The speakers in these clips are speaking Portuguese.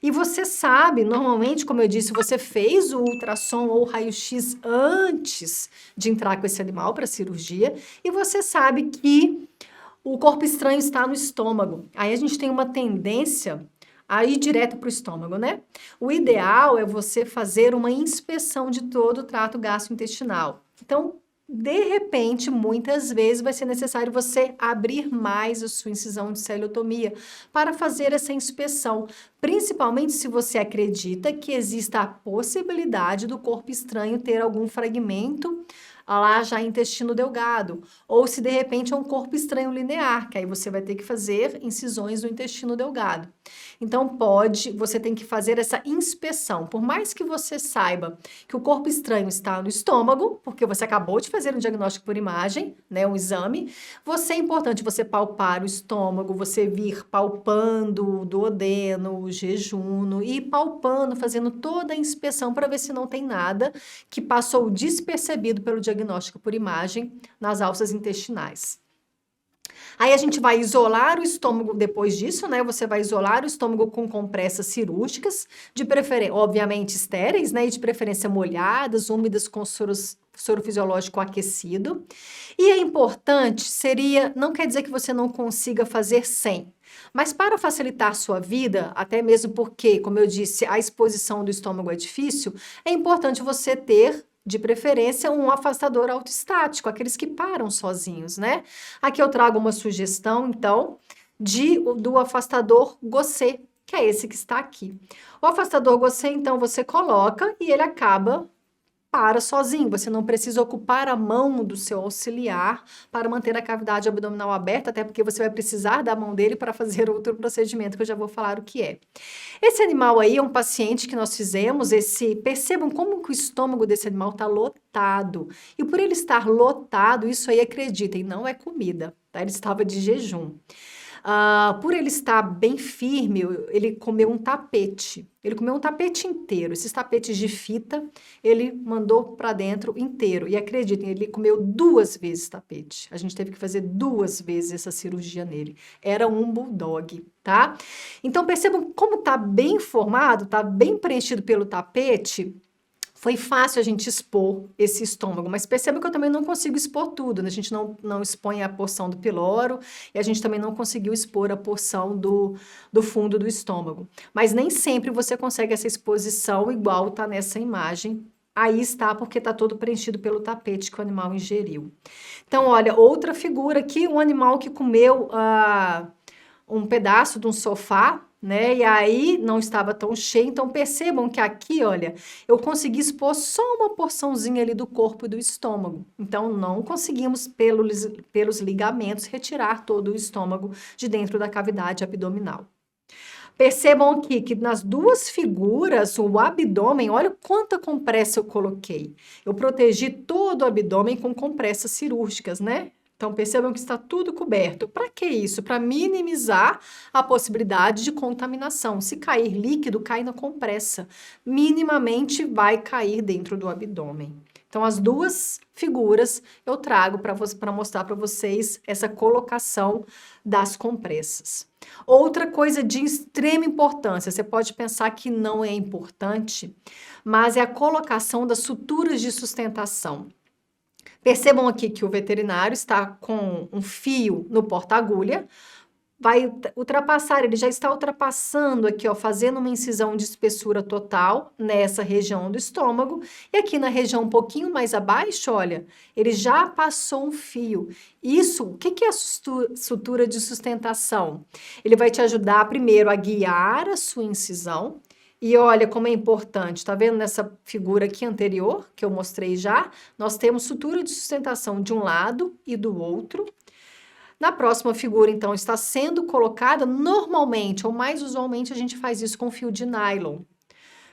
E você sabe, normalmente, como eu disse, você fez o ultrassom ou o raio-x antes de entrar com esse animal para cirurgia, e você sabe que o corpo estranho está no estômago. Aí a gente tem uma tendência a ir direto para o estômago, né? O ideal é você fazer uma inspeção de todo o trato gastrointestinal. Então, de repente, muitas vezes vai ser necessário você abrir mais a sua incisão de celotomia para fazer essa inspeção, principalmente se você acredita que exista a possibilidade do corpo estranho ter algum fragmento lá já intestino delgado, ou se de repente é um corpo estranho linear, que aí você vai ter que fazer incisões no intestino delgado. Então você tem que fazer essa inspeção, por mais que você saiba que o corpo estranho está no estômago, porque você acabou de fazer um diagnóstico por imagem, né, um exame, é importante você palpar o estômago, você vir palpando o duodeno, o jejuno, e palpando, fazendo toda a inspeção para ver se não tem nada que passou despercebido pelo diagnóstico por imagem nas alças intestinais. Aí a gente vai isolar o estômago depois disso, né? Você vai isolar o estômago com compressas cirúrgicas, de preferência, obviamente estéreis, né? E de preferência molhadas, úmidas com soro fisiológico aquecido. E é importante, não quer dizer que você não consiga fazer sem, mas para facilitar a sua vida, até mesmo porque, como eu disse, a exposição do estômago é difícil, é importante você ter, de preferência, um afastador autoestático, aqueles que param sozinhos, né? Aqui eu trago uma sugestão, então, do afastador Gosset, que é esse que está aqui. O afastador Gosset, então, você coloca e ele para sozinho, você não precisa ocupar a mão do seu auxiliar para manter a cavidade abdominal aberta, até porque você vai precisar da mão dele para fazer outro procedimento que eu já vou falar o que é. Esse animal aí é um paciente que nós fizemos, percebam como que o estômago desse animal está lotado, e por ele estar lotado, isso aí, acreditem, não é comida, tá? Ele estava de jejum. Por ele estar bem firme, ele comeu um tapete. Ele comeu um tapete inteiro. Esses tapetes de fita, ele mandou para dentro inteiro. E acreditem, ele comeu 2 vezes tapete. A gente teve que fazer 2 vezes essa cirurgia nele. Era um bulldog, tá? Então percebam como tá bem formado, tá bem preenchido pelo tapete. Foi fácil a gente expor esse estômago, mas perceba que eu também não consigo expor tudo, né? A gente não expõe a porção do piloro e a gente também não conseguiu expor a porção do fundo do estômago. Mas nem sempre você consegue essa exposição igual está nessa imagem. Aí está, porque está todo preenchido pelo tapete que o animal ingeriu. Então, olha, outra figura aqui, um animal que comeu um pedaço de um sofá, né? E aí não estava tão cheio. Então percebam que aqui, olha, eu consegui expor só uma porçãozinha ali do corpo e do estômago. Então não conseguimos pelos ligamentos retirar todo o estômago de dentro da cavidade abdominal. Percebam aqui que nas 2 figuras, o abdômen, olha quanta compressa eu coloquei. Eu protegi todo o abdômen com compressas cirúrgicas, né? Então, percebam que está tudo coberto. Para que isso? Para minimizar a possibilidade de contaminação. Se cair líquido, cai na compressa. Minimamente vai cair dentro do abdômen. Então, as 2 figuras eu trago para mostrar para vocês essa colocação das compressas. Outra coisa de extrema importância, você pode pensar que não é importante, mas é a colocação das suturas de sustentação. Percebam aqui que o veterinário está com um fio no porta-agulha, vai ultrapassar, ele já está ultrapassando aqui, ó, fazendo uma incisão de espessura total nessa região do estômago, e aqui na região um pouquinho mais abaixo, olha, ele já passou um fio. Isso, o que é a sutura de sustentação? Ele vai te ajudar primeiro a guiar a sua incisão. E olha como é importante, tá vendo nessa figura aqui anterior, que eu mostrei já? Nós temos sutura de sustentação de um lado e do outro. Na próxima figura, então, está sendo colocada normalmente, ou mais usualmente, a gente faz isso com fio de nylon.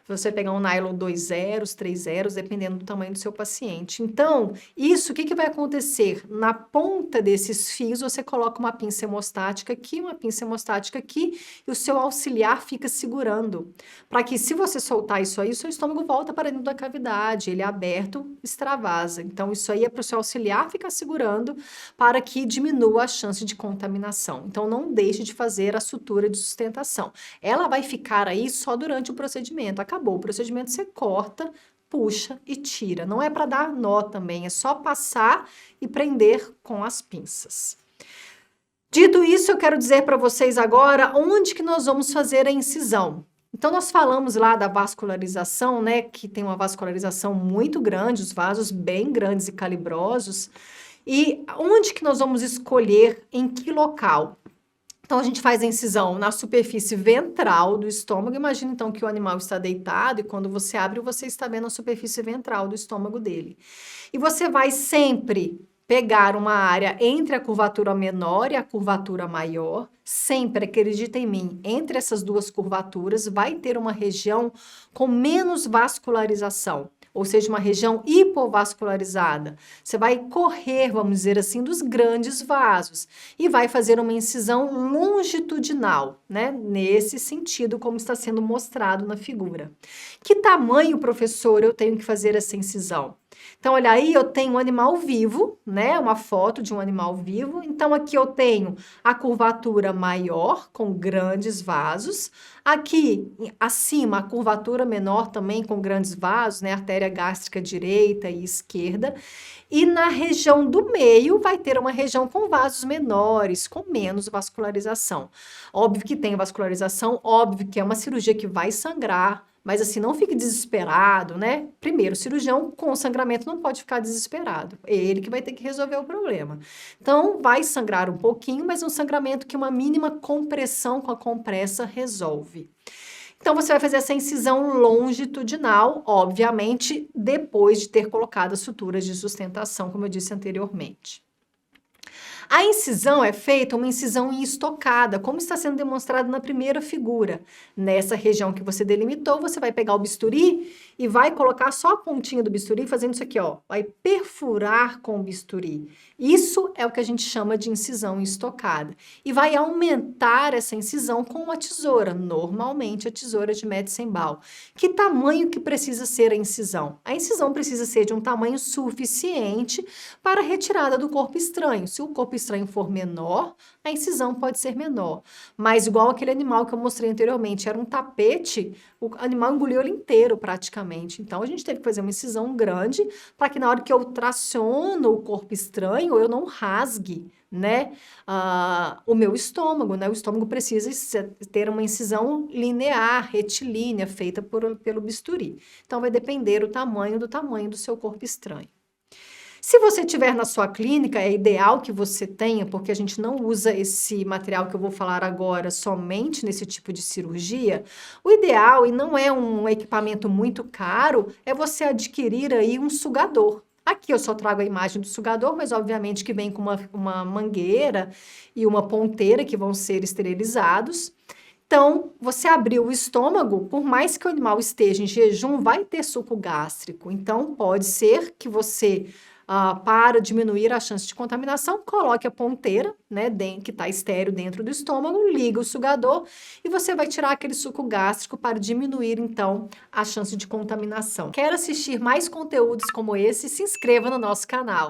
você pegar um nylon 2 zeros, 3 zeros, dependendo do tamanho do seu paciente. Então, isso, o que vai acontecer? Na ponta desses fios, você coloca uma pinça hemostática aqui, uma pinça hemostática aqui, e o seu auxiliar fica segurando. Para que, se você soltar isso aí, o seu estômago volta para dentro da cavidade, ele é aberto, extravasa. Então, isso aí é para o seu auxiliar ficar segurando para que diminua a chance de contaminação. Então, não deixe de fazer a sutura de sustentação. Ela vai ficar aí só durante o procedimento. Acabou o procedimento, você corta, puxa e tira. Não é para dar nó também, é só passar e prender com as pinças. Dito isso, eu quero dizer para vocês agora onde que nós vamos fazer a incisão. Então, nós falamos lá da vascularização, né, que tem uma vascularização muito grande, os vasos bem grandes e calibrosos. E onde que nós vamos escolher, em que local? Então, a gente faz a incisão na superfície ventral do estômago. Imagina, então, que o animal está deitado e quando você abre, você está vendo a superfície ventral do estômago dele. E você vai sempre pegar uma área entre a curvatura menor e a curvatura maior. Sempre, acredita em mim, entre essas duas curvaturas vai ter uma região com menos vascularização, ou seja, uma região hipovascularizada. Você vai correr, vamos dizer assim, dos grandes vasos e vai fazer uma incisão longitudinal, né? Nesse sentido, como está sendo mostrado na figura. Que tamanho, professor, eu tenho que fazer essa incisão? Então, olha aí, eu tenho um animal vivo, né? Uma foto de um animal vivo. Então, aqui eu tenho a curvatura maior, com grandes vasos. Aqui, acima, a curvatura menor também, com grandes vasos, né? Artéria gástrica direita e esquerda. E na região do meio, vai ter uma região com vasos menores, com menos vascularização. Óbvio que tem vascularização, óbvio que é uma cirurgia que vai sangrar, mas assim, não fique desesperado, né? Primeiro, o cirurgião com sangramento não pode ficar desesperado. É ele que vai ter que resolver o problema. Então, vai sangrar um pouquinho, mas um sangramento que uma mínima compressão com a compressa resolve. Então, você vai fazer essa incisão longitudinal, obviamente, depois de ter colocado as suturas de sustentação, como eu disse anteriormente. A incisão é feita uma incisão em estocada, como está sendo demonstrado na primeira figura. Nessa região que você delimitou, você vai pegar o bisturi e vai colocar só a pontinha do bisturi, fazendo isso aqui, ó. Vai perfurar com o bisturi. Isso é o que a gente chama de incisão em estocada. E vai aumentar essa incisão com uma tesoura, normalmente a tesoura de Metzenbaum. Que tamanho que precisa ser a incisão? A incisão precisa ser de um tamanho suficiente para a retirada do corpo estranho. Se o corpo estranho for menor, a incisão pode ser menor. Mas igual aquele animal que eu mostrei anteriormente, era um tapete, o animal engoliu ele inteiro praticamente. Então, a gente teve que fazer uma incisão grande para que na hora que eu traciono o corpo estranho, eu não rasgue, né, o meu estômago, né? O estômago precisa ter uma incisão linear, retilínea, feita pelo bisturi. Então, vai depender do tamanho do seu corpo estranho. Se você tiver na sua clínica, é ideal que você tenha, porque a gente não usa esse material que eu vou falar agora somente nesse tipo de cirurgia. O ideal, e não é um equipamento muito caro, é você adquirir aí um sugador. Aqui eu só trago a imagem do sugador, mas obviamente que vem com uma mangueira e uma ponteira que vão ser esterilizados. Então, você abriu o estômago, por mais que o animal esteja em jejum, vai ter suco gástrico. Então, pode ser que você, para diminuir a chance de contaminação, coloque a ponteira, né, que está estéreo dentro do estômago, liga o sugador e você vai tirar aquele suco gástrico para diminuir, então, a chance de contaminação. Quer assistir mais conteúdos como esse? Se inscreva no nosso canal.